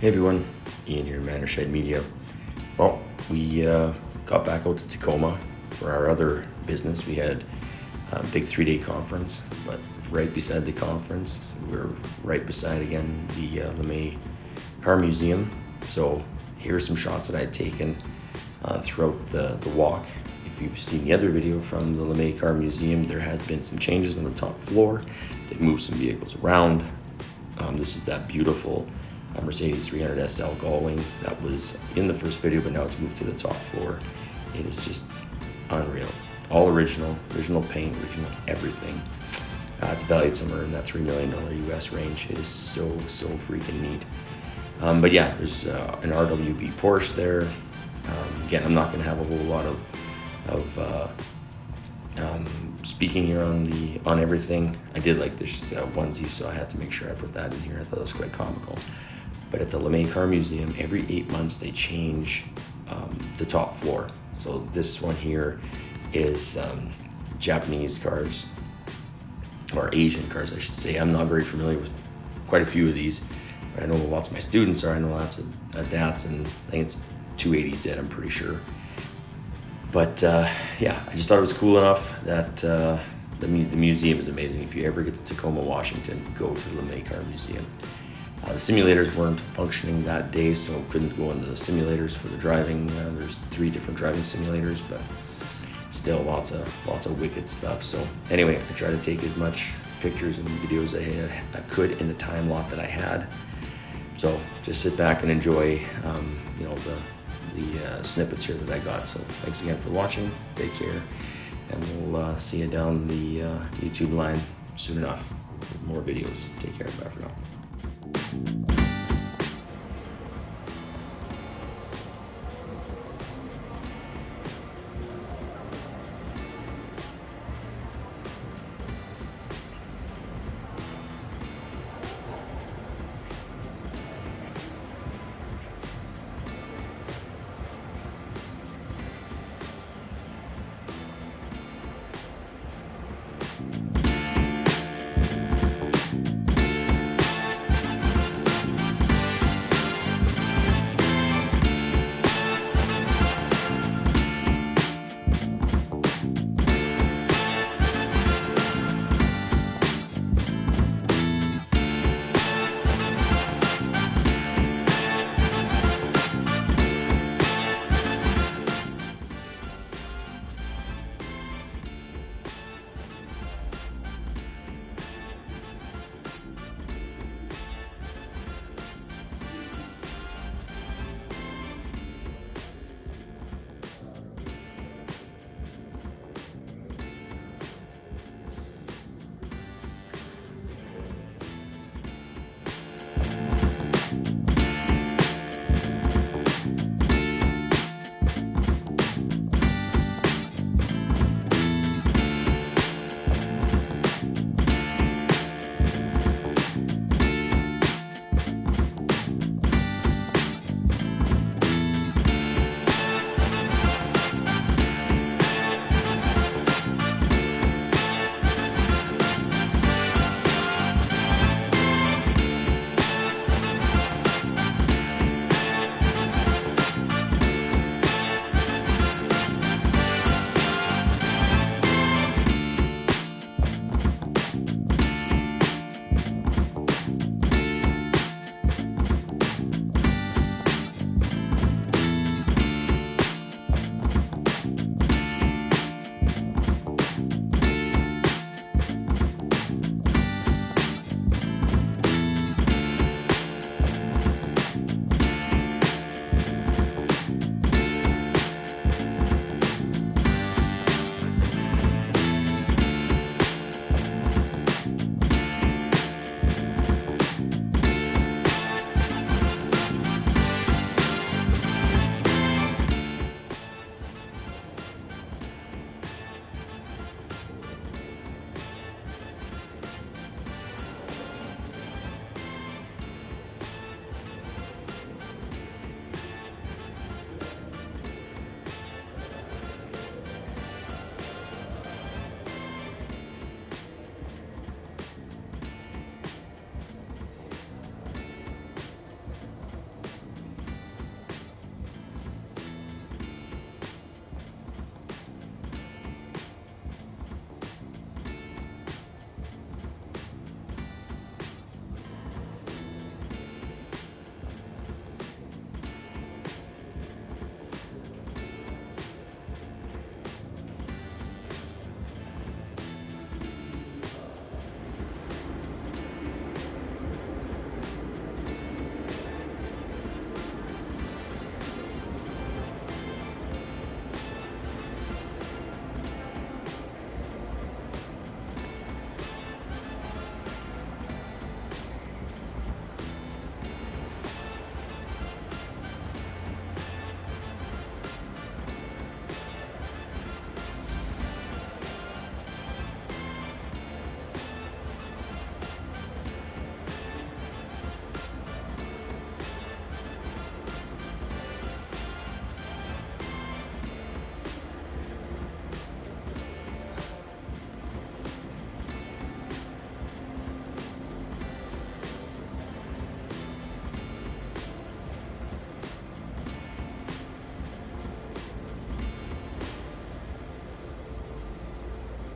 Hey everyone, Ian here, Manderscheid Media. Well, we got back out to Tacoma for our other business. We had a big 3-day conference, but right beside the conference, we're right beside again the LeMay Car Museum. So here are some shots that I had taken throughout the walk. If you've seen the other video from the LeMay Car Museum, there has been some changes on the top floor. They've moved some vehicles around. This is that beautiful Mercedes 300 SL Gullwing that was in the first video, but now it's moved to the top floor. It is just unreal. All original paint, original everything. It's valued somewhere in that $3 million US range. It is so freaking neat. But yeah, there's an RWB Porsche there. Again, I'm not going to have a whole lot of speaking here on everything. I did like this onesie, so I had to make sure I put that in here. I thought it was quite comical. But at the LeMay Car Museum, every 8 months they change the top floor. So this one here is Japanese cars, or Asian cars, I should say. I'm not very familiar with quite a few of these, but I know lots of my students are. I know lots of Datsun. I think it's 280Z, I'm pretty sure. But yeah, I just thought it was cool enough that the museum is amazing. If you ever get to Tacoma, Washington, go to the LeMay Car Museum. The simulators weren't functioning that day, so couldn't go into the simulators for the driving. There's 3 different driving simulators, but still lots of wicked stuff. So anyway, I tried to take as much pictures and videos I could in the time lot that I had. So just sit back and enjoy, the snippets here that I got. So thanks again for watching. Take care, and we'll see you down the YouTube line soon enough with more videos. Take care. Bye for now.